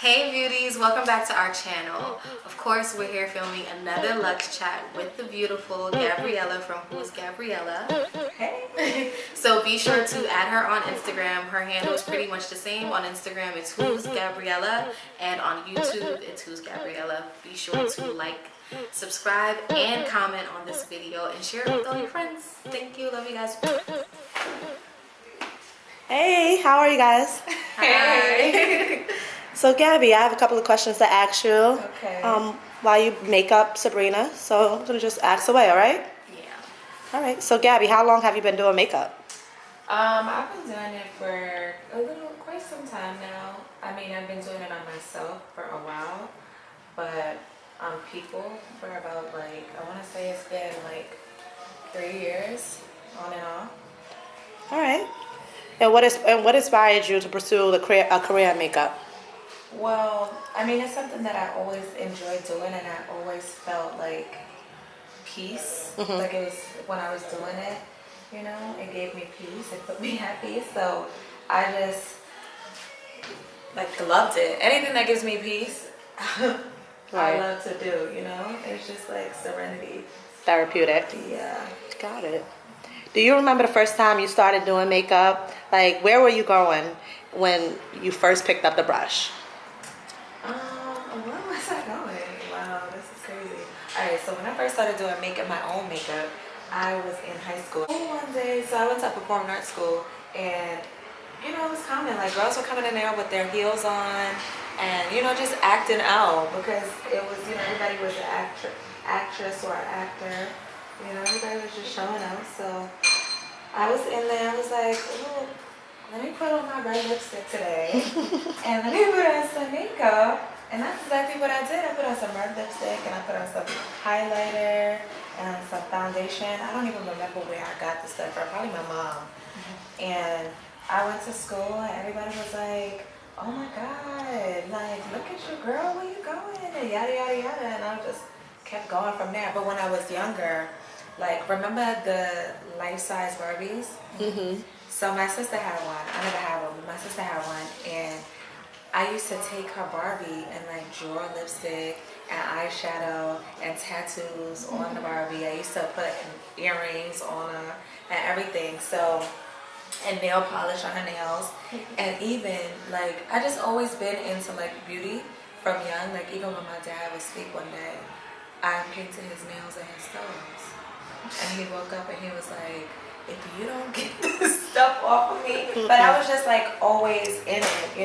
Hey beauties, welcome back to our channel. Of course, we're here filming another Luxe chat with the beautiful Gabriella from Who's Gabriella. Hey! So be sure to add her on Instagram. Her handle is pretty much the same. On Instagram, it's Who's Gabriella, and on YouTube, it's Who's Gabriella. Be sure to like, subscribe, and comment on this video, and share it with all your friends. Thank you, love you guys. Hey, how are you guys? Hi! So Gabby, I have a couple of questions to ask you. Okay. While you make up Sabrina, so I'm gonna just ask away, all right? Yeah. All right. So Gabby, how long have you been doing makeup? I've been doing it for quite some time now. I mean, I've been doing it on myself for a while, but on people for about I want to say it's been 3 years on and off. All right. And what inspired you to pursue a career in makeup? Well, I mean, it's something that I always enjoyed doing, and I always felt peace. Like it was when I was doing it, it gave me peace. It put me at peace. So I just loved it. Anything that gives me peace, Right. I love to do. It's just serenity. Therapeutic. Yeah. Got it. Do you remember the first time you started doing makeup? Like, where were you going when you first picked up the brush? Where was I going? Wow, this is crazy. Alright, so when I first started doing my own makeup, I was in high school. One day, so I went to performing arts school, and it was common. Girls were coming in there with their heels on, and just acting out because it was everybody was an actress or an actor. Everybody was just showing up. So I was in there. I was like, ooh, let me put on my red lipstick today, and let me put on some makeup. And that's exactly what I did. I put on some red lipstick, and I put on some highlighter and some foundation. I don't even remember where I got this stuff from. Probably my mom. And I went to school, and everybody was like, "Oh my God! Look at you, girl. Where you going?" And yada yada yada. And I just kept going from there. But when I was younger, remember the life-size Barbies? So my sister had one. I never had one, but my sister had one, and I used to take her Barbie and draw lipstick and eyeshadow and tattoos on the Barbie. I used to put earrings on her and everything. So, and nail polish on her nails, and even I just always been into beauty from young. Even when my dad was asleep one day, I painted his nails and his toes, and he woke up and he was like, "If you don't get this stuff off of me," but I was just always in it,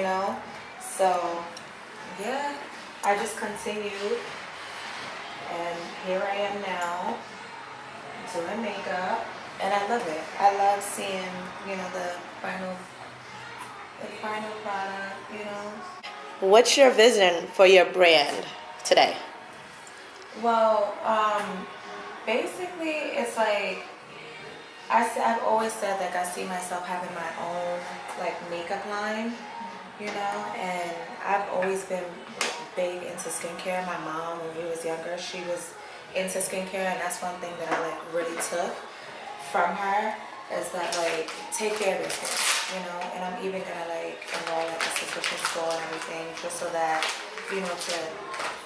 So yeah, I just continued, and here I am now doing makeup, and I love it. I love seeing the final product. What's your vision for your brand today? Well, basically, it's I've always said I see myself having my own makeup line, and I've always been big into skincare. My mom, when we was younger, she was into skincare, and that's one thing that I really took from her is that take care of your skin, and I'm even gonna enroll a esthetician school and everything just so that to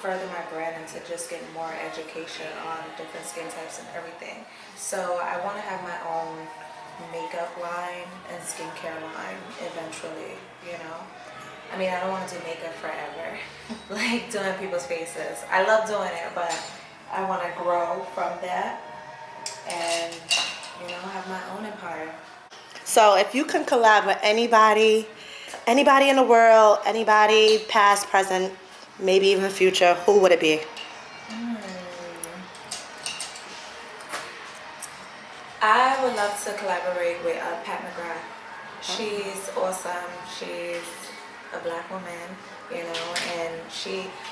further my brand and to just get more education on different skin types and everything. So I want to have my own makeup line and skincare line eventually, I mean, I don't want to do makeup forever, doing people's faces. I love doing it, but I want to grow from that and, have my own empire. So if you can collab with anybody in the world, anybody past, present, maybe even future, who would it be? I would love to collaborate with Pat McGrath. She's awesome. She's a black woman, and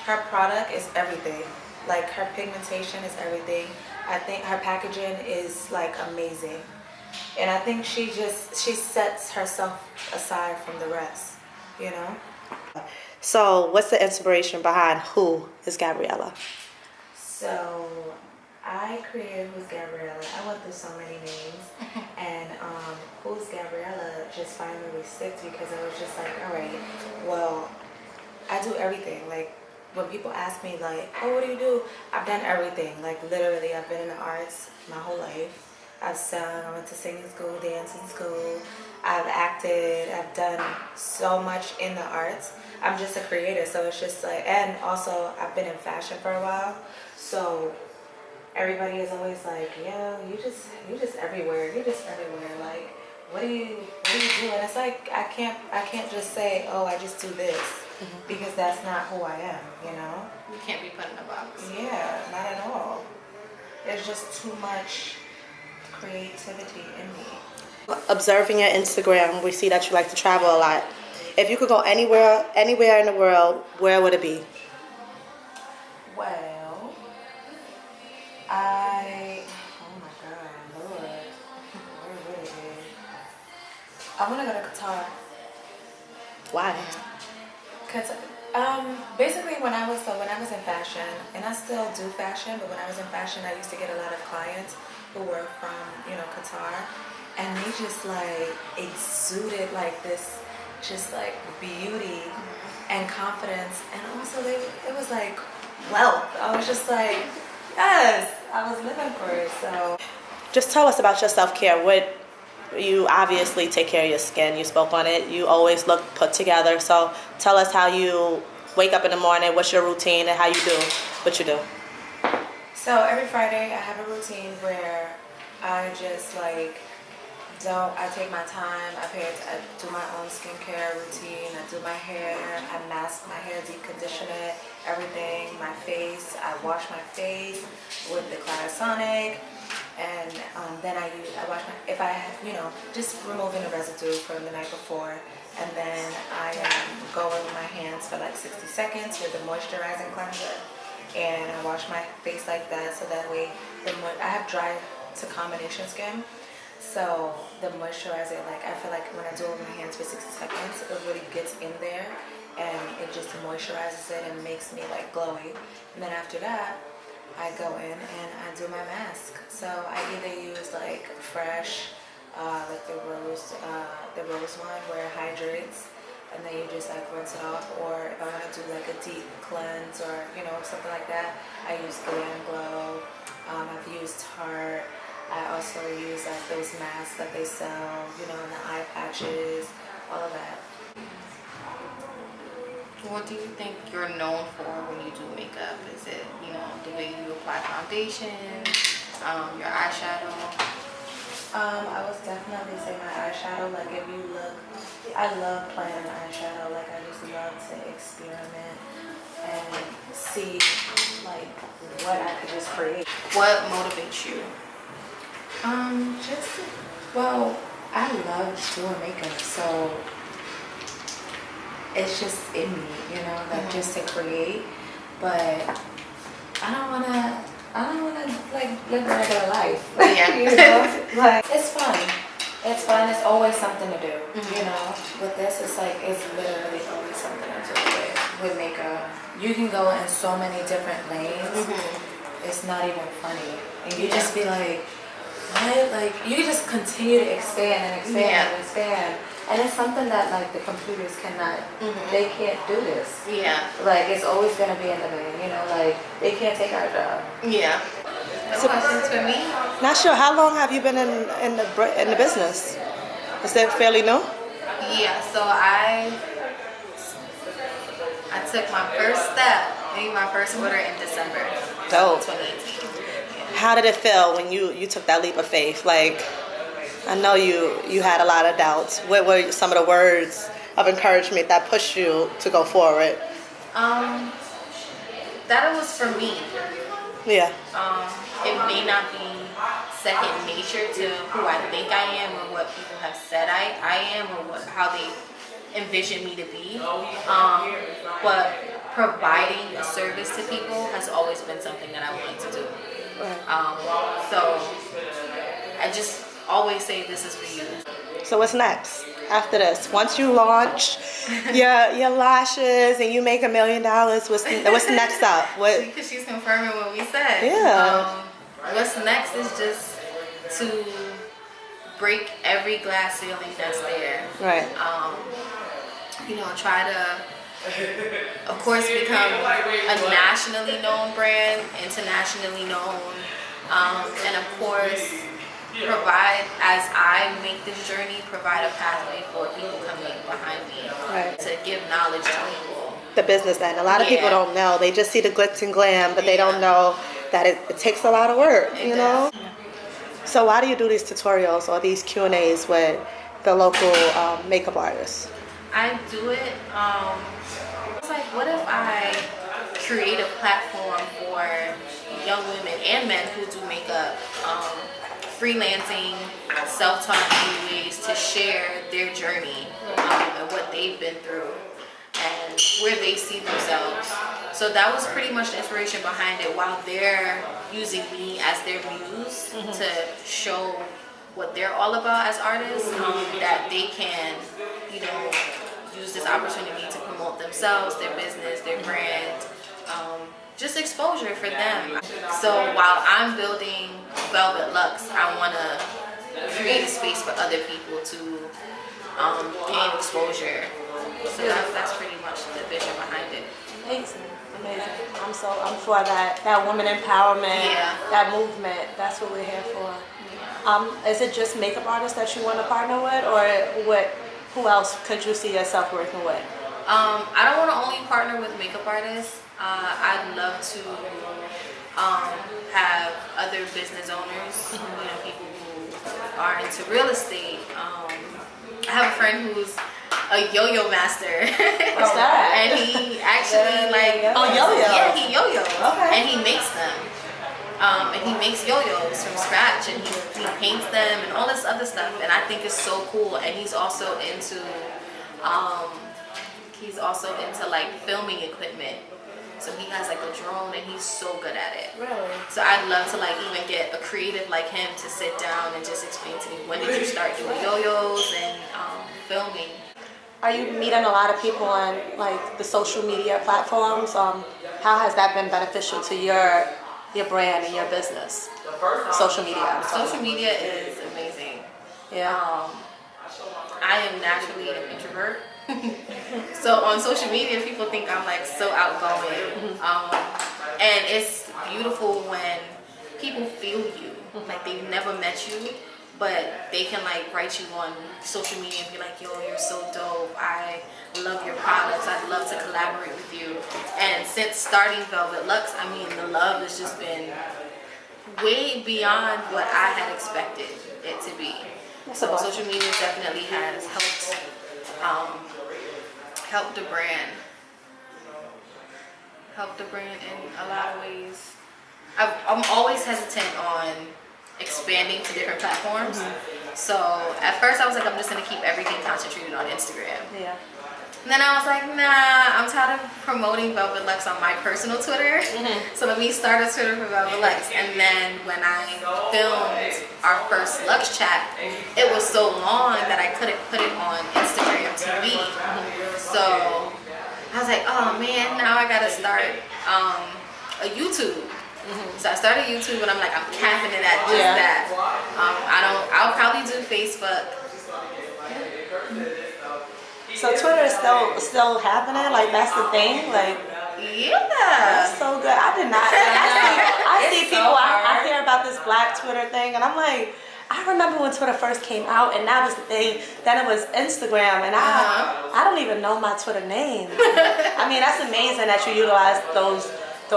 her product is everything. Her pigmentation is everything. I think her packaging is amazing. And I think she sets herself aside from the rest, So what's the inspiration behind Who is Gabriella? So I created Who's Gabriella. I went through so many names, and Who's Gabriella just finally sticked because I was just all right, well, I do everything. Like when people ask me like, oh, what do you do? I've done everything. Like literally, I've been in the arts my whole life. I've sung, I went to singing school, dancing school. I've acted, I've done so much in the arts. I'm just a creator, so it's just like, and also I've been in fashion for a while. So everybody is always like, yeah, you just everywhere. You're just everywhere. Like, what do you do? And it's like I can't just say, oh, I just do this, because that's not who I am, you know? You can't be put in a box. Yeah, not at all. There's just too much creativity in me. Observing your Instagram, we see that you like to travel a lot. If you could go anywhere in the world, where would it be? Well, oh my God, Lord, where would it be? I want to go to Qatar. Why? Cause basically when I was in fashion, and I still do fashion, but when I was in fashion, I used to get a lot of clients who were from, Qatar, and they just like exuded like this, just like beauty and confidence, and also it was like wealth. I was just like, yes, I was living for it. So Just tell us about your self-care. You obviously take care of your skin. You spoke on it. You always look put together. So tell us how you wake up in the morning, what's your routine, and how you do what you do. So every Friday I have a routine where I just like I take my time. I do my own skincare routine. I do my hair. I mask my hair, deep condition it, everything. My face. I wash my face with the Clarisonic. And then I wash just removing the residue from the night before. And then I go over my hands for like 60 seconds with the moisturizing cleanser. And I wash my face like that, so that way I have dry to combination skin. So the moisturizer, like I feel like when I do it with my hands for 60 seconds, it really gets in there and it just moisturizes it and makes me like glowy. And then after that, I go in and I do my mask. So I either use like fresh, like the rose one where it hydrates, and then you just like rinse it off. Or if I want to do like a deep cleanse or something like that, I use Glam Glow. I've used Tarte. I also use like those masks that they sell, in the eye patches, all of that. What do you think you're known for when you do makeup? Is it, the way you apply foundation, your eyeshadow? I would definitely say my eyeshadow. Like if you look, I love playing eyeshadow. Like I just love to experiment and see like what I could just create. What motivates you? I love doing makeup, so it's just in me, like just to create. But I don't wanna like live a regular life. Yeah. Like it's fun. It's fun. It's always something to do. With this, it's like it's literally always something to do with makeup. You can go in so many different lanes. It's not even funny, and you just be like, what? Like you just continue to expand and expand and expand. And it's something that like the computers cannot, they can't do this. Yeah. Like it's always gonna be in the vein, like they can't take our job. Yeah. So questions for me? Not sure. How long have you been in the business? Is that fairly new? Yeah. So I took my first step, maybe my first order in December. Dope. 2018. How did it feel when you took that leap of faith? Like, I know you had a lot of doubts. What were some of the words of encouragement that pushed you to go forward? That it was for me. Yeah. It may not be second nature to who I think I am or what people have said I am or how they envision me to be. But providing a service to people has always been something that I wanted to do. So I just always say this is for you. So what's next after this? Once you launch your lashes and you make $1 million, what's next up? Because she's confirming what we said. Yeah. What's next is just to break every glass ceiling that's there. Right. Try to of course, become a nationally known brand, internationally known, and of course, provide, as I make this journey, provide a pathway for people coming behind me to give knowledge to people. The business end. A lot of people don't know. They just see the glitz and glam, but they don't know that it takes a lot of work, you know? So why do you do these tutorials or these Q&As with the local makeup artists? I do it, it's like, what if I create a platform for young women and men who do makeup, freelancing, self-taught ways to share their journey and what they've been through and where they see themselves. So that was pretty much the inspiration behind it, while they're using me as their muse to show what they're all about as artists, that they can, you know, use this opportunity to promote themselves, their business, their brand, just exposure for them. So while I'm building Velvet Luxe, I want to create a space for other people to gain exposure. So that's pretty much the vision behind it. Amazing. I'm for that woman empowerment, that movement. That's what we're here for. Is it just makeup artists that you want to partner with, or who else could you see yourself working with? I don't want to only partner with makeup artists. I'd love to have other business owners, you know, people who are into real estate. I have a friend who's a yo-yo master. What's that? And he actually yo-yo. Yeah, he yo-yos. Okay. And he makes them. And he makes yo-yos from scratch, and he paints them and all this other stuff. And I think it's so cool. And he's also into like filming equipment. So he has like a drone, and he's so good at it. Really? So I'd love to like even get a creative like him to sit down and just explain to me, when did you start doing yo-yos and filming. Are you meeting a lot of people on like the social media platforms? How has that been beneficial to your brand and your business? Social media. Social media is amazing. Yeah. I am naturally an introvert. So on social media, people think I'm like so outgoing. And it's beautiful when people feel you, like they've never met you, but they can like write you on social media and be like, yo, you're so dope. I love your products. I'd love to collaborate with you. And since starting Velvet Luxe, I mean, the love has just been way beyond what I had expected it to be. So social media definitely has helped the brand in a lot of ways. I'm always hesitant on expanding to different platforms. So at first I was like, I'm just gonna keep everything concentrated on Instagram. Yeah. And then I was like, nah, I'm tired of promoting Velvet Luxe on my personal Twitter. So let me start a Twitter for Velvet Luxe. And then when I filmed our first Luxe chat, it was so long that I couldn't put it on Instagram TV. So I was like, oh man, now I gotta start a YouTube. So I started YouTube, and I'm like, I'm capping it at just that. I'll probably do Facebook. So Twitter is still happening? Like that's the thing? Like that's so good. I did not. I see people. I hear about this Black Twitter thing, and I'm like, I remember when Twitter first came out, and that was the thing. Then it was Instagram, and I don't even know my Twitter name. I mean, that's amazing that you utilize those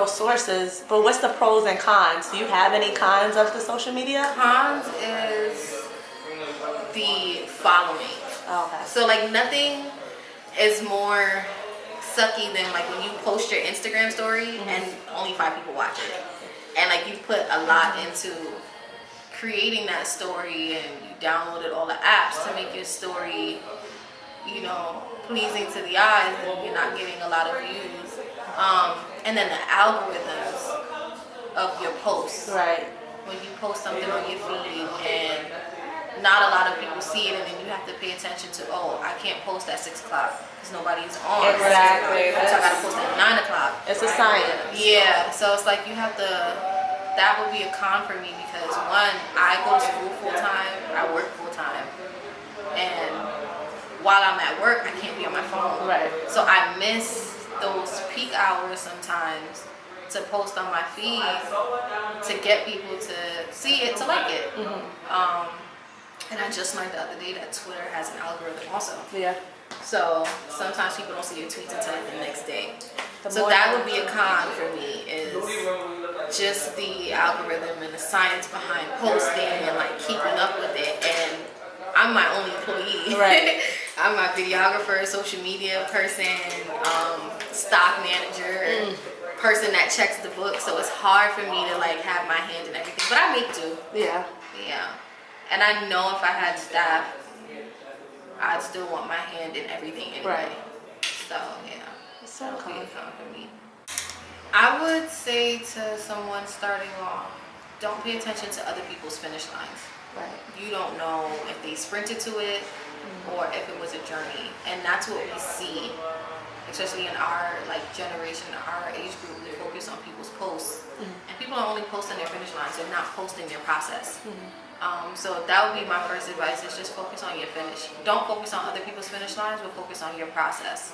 sources. But what's the pros and cons? Do you have any cons of the social media? Cons is the following. Okay. So like nothing is more sucky than like when you post your Instagram story and only 5 people watch it, and like you put a lot into creating that story, and you downloaded all the apps to make your story, you know, pleasing to the eyes, and you're not getting a lot of views. And then the algorithms of your posts. Right. When you post something on your feed and not a lot of people see it, and then you have to pay attention to, oh, I can't post at 6 o'clock because nobody's on. Exactly. So I gotta post at 9 o'clock. It's a science. Yeah, so it's like you have to, that would be a con for me, because one, I go to school full time, I work full time, and while I'm at work, I can't be on my phone. Right. So I miss those peak hours sometimes to post on my feed to get people to see it, to like it. And I just learned the other day that Twitter has an algorithm also. Yeah. So sometimes people don't see your tweets until like the next day. The So more that would be a con for me, is just the algorithm and the science behind posting and like keeping up with it. And I'm my only employee. Right. I'm my videographer, social media person, stock manager, person that checks the book. So it's hard for me to like have my hand in everything, but I make do. Yeah. Yeah. And I know if I had staff, I'd still want my hand in everything anyway. Right. So yeah, So that would be cool. a con for me. I would say to someone starting off, don't pay attention to other people's finish lines. Right. You don't know if they sprinted to it or if it was a journey. And that's what we see, especially in our like generation, our age group. We focus on people's posts. And people are only posting their finish lines. They're not posting their process. So that would be my first advice, is just focus on your finish. Don't focus on other people's finish lines, but focus on your process.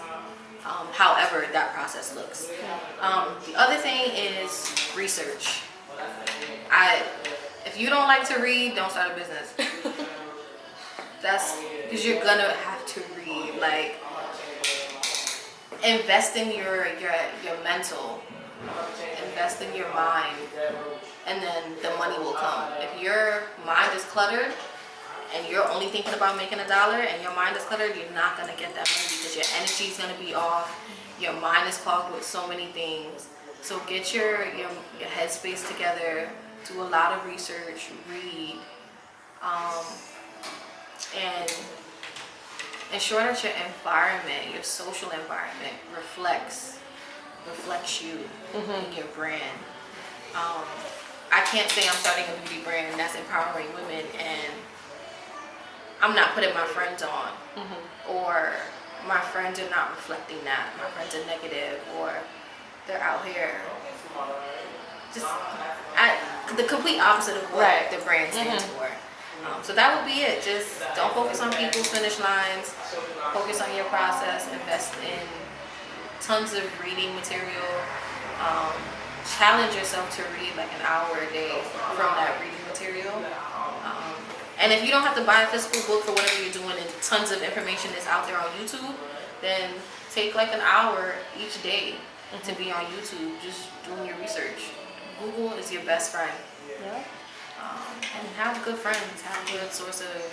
However that process looks. The other thing is research. If you don't like to read, don't start a business. That's because you're gonna have to read. Like, invest in your mental, invest in your mind, and then the money will come. If your mind is cluttered and you're only thinking about making $1 and your mind is cluttered, you're not gonna get that money because your energy is gonna be off. Your mind is clogged with so many things. So get your headspace together. Do a lot of research, read, and ensure that your environment, your social environment, reflects you and your brand. I can't say I'm starting a beauty brand that's empowering women and I'm not putting my friends on, or my friends are not reflecting that. My friends are negative, or they're out here just the complete opposite of what the brand stands for. So that would be it. Just don't focus on people's finish lines. Focus on your process. Invest in tons of reading material. Challenge yourself to read like an hour a day from that reading material. And if you don't have to buy a physical book for whatever you're doing and tons of information is out there on YouTube, then take like an hour each day to be on YouTube just doing your research. Google is your best friend. Yeah. And have good friends. Have a good source of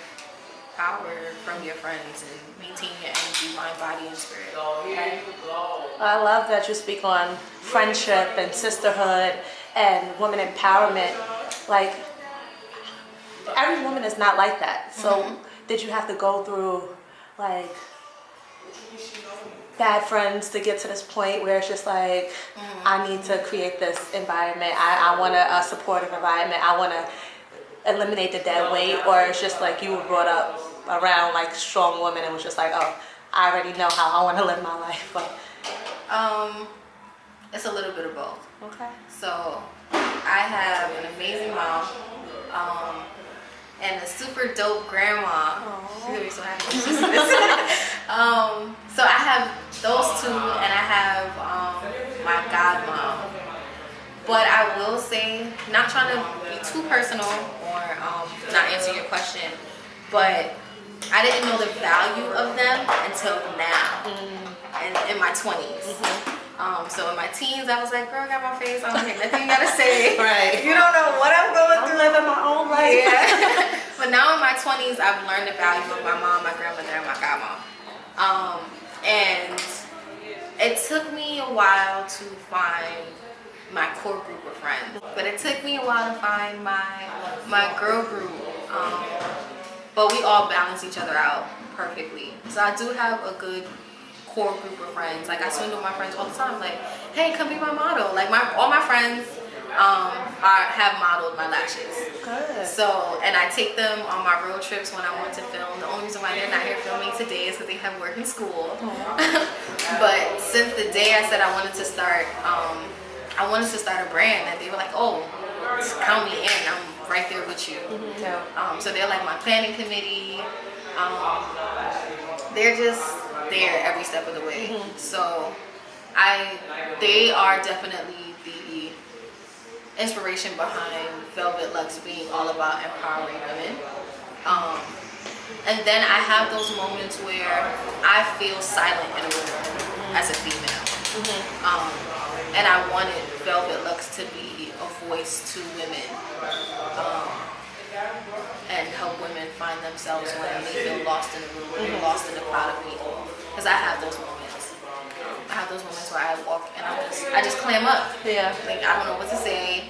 power from your friends and maintain your energy, mind, body, and spirit. Okay. I love that you speak on friendship and sisterhood and woman empowerment. Like, every woman is not like that. So did you have to go through like bad friends to get to this point where it's just like, I need to create this environment. I want a supportive environment. I want to eliminate the dead weight, or it's just like you were brought up around like strong women and was just like, oh, I already know how I want to live my life. But it's a little bit of both. okay. So I have an amazing mom, and a super dope grandma. She's gonna be so happy when she sees this. So I have those two, and I have my godmom. But I will say, not trying to be too personal or not answer your question, but I didn't know the value of them until now, in my 20s. So in my teens, I was like, girl, I got my face. I don't have nothing you gotta say. Right. You don't know what I'm going I'm through. living my own life. Yeah. But now in my 20s, I've learned the value of my mom, my grandmother, and my godmom. And it took me a while to find my core group of friends. But it took me a while to find my girl group. But we all balance each other out perfectly. So I do have a good core group of friends. Like, I swing with my friends all the time. Like, hey, come be my model. Like, all my friends have modeled my lashes. Good. So, and I take them on my road trips when I want to film. The only reason why they're not here filming today is because they have work in school. But since the day I said I wanted to start a brand, and they were like, oh, just count me in. I'm right there with you. So they're like my planning committee. they're just there every step of the way. So they are definitely the inspiration behind Velvet Luxe being all about empowering women. And then I have those moments where I feel silent in a room as a female. And I wanted Velvet Luxe to be a voice to women, and help women find themselves when they feel lost in a room, when they're lost in a crowd of people. Because I have those moments. I have those moments where I walk and I just clam up. Yeah. Like, I don't know what to say.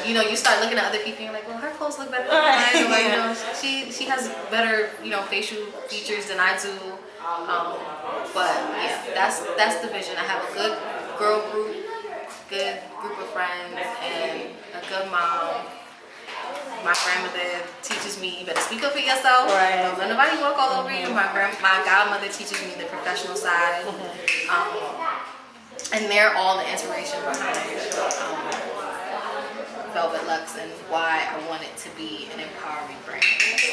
You start looking at other people and you're like, well, her clothes look better than mine. Or, like, she has better, facial features than I do. But yeah, that's the vision. I have a good girl group, good group of friends, and a good mom. My grandmother teaches me, you better speak up for yourself. Right. Don't let nobody walk all over you. My godmother teaches me the professional side. And they're all the inspiration behind Velvet Luxe and why I want it to be an empowering brand.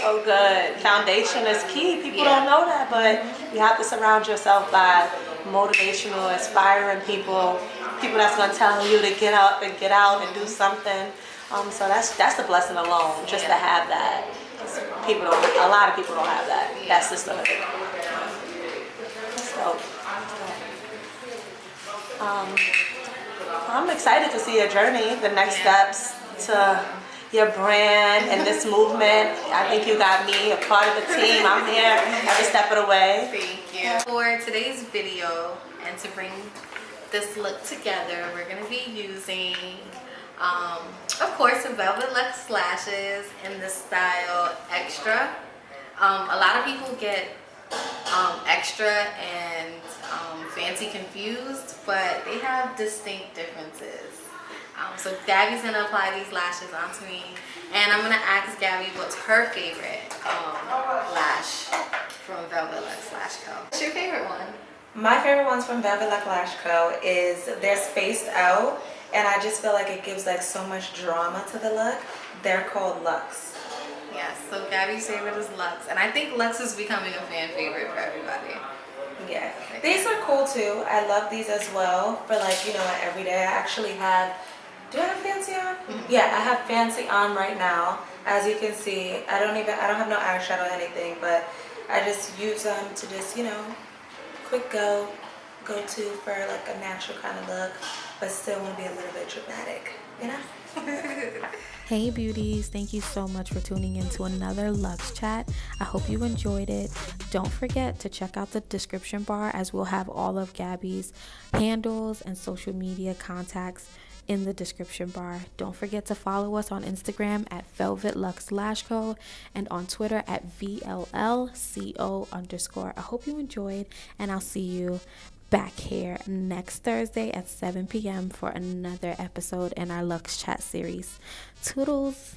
So good. Foundation is key. People don't know that, but you have to surround yourself by motivational, inspiring people that's going to tell you to get up and get out and do something. So that's a blessing alone, just to have that. A lot of people don't have that. That system. So, I'm excited to see your journey, the next steps to your brand and this movement. I think you got me a part of the team. I'm here every step of the way. Thank you. For today's video and to bring this look together, we're going to be using, of course, the Velvet Luxe lashes in the style Extra. A lot of people get Extra and Fancy confused, but they have distinct differences. So Gabby's going to apply these lashes onto me, and I'm going to ask Gabby what's her favorite lash from Velvet Luxe Lash Co. What's your favorite one? My favorite ones from Velvet Luxe Lash Co. is they're spaced out, and I just feel like it gives like so much drama to the look. They're called Luxe. Yes, so Gabby's favorite is Luxe, and I think Luxe is becoming a fan favorite for everybody. Yeah, these are cool too. I love these as well for like, every day. I actually have, do I have Fancy on? Yeah, I have Fancy on right now. As you can see, I don't have no eyeshadow or anything, but I just use them to just, quick go-to for like a natural kind of look, but still want to be a little bit dramatic, Hey beauties, thank you so much for tuning in to another Luxe Chat. I hope you enjoyed it. Don't forget to check out the description bar, as we'll have all of Gabby's handles and social media contacts in the description bar. Don't forget to follow us on Instagram at Velvet Luxe Lash Co. and on Twitter at VLLCO_. I hope you enjoyed, and I'll see you back here next Thursday at 7 p.m. for another episode in our Luxe Chat series. Toodles!